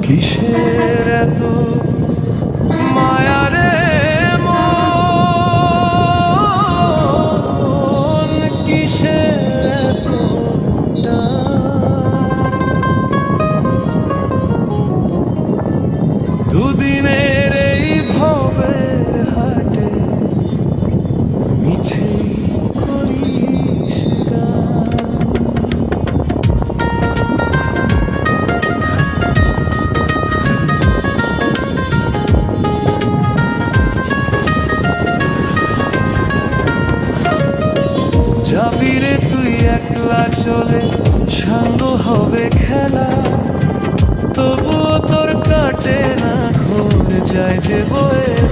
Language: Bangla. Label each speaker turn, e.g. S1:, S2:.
S1: কিসের এত মায়ারে মন, কিসের এত দুদিনের এই ভবের হাটে মিছে করিস গান। যাবি রে তুই একলা চলে, সাঙ্গ হবে খেলা, তবুও তোর কাটে না ঘোর যায় যে বয়ে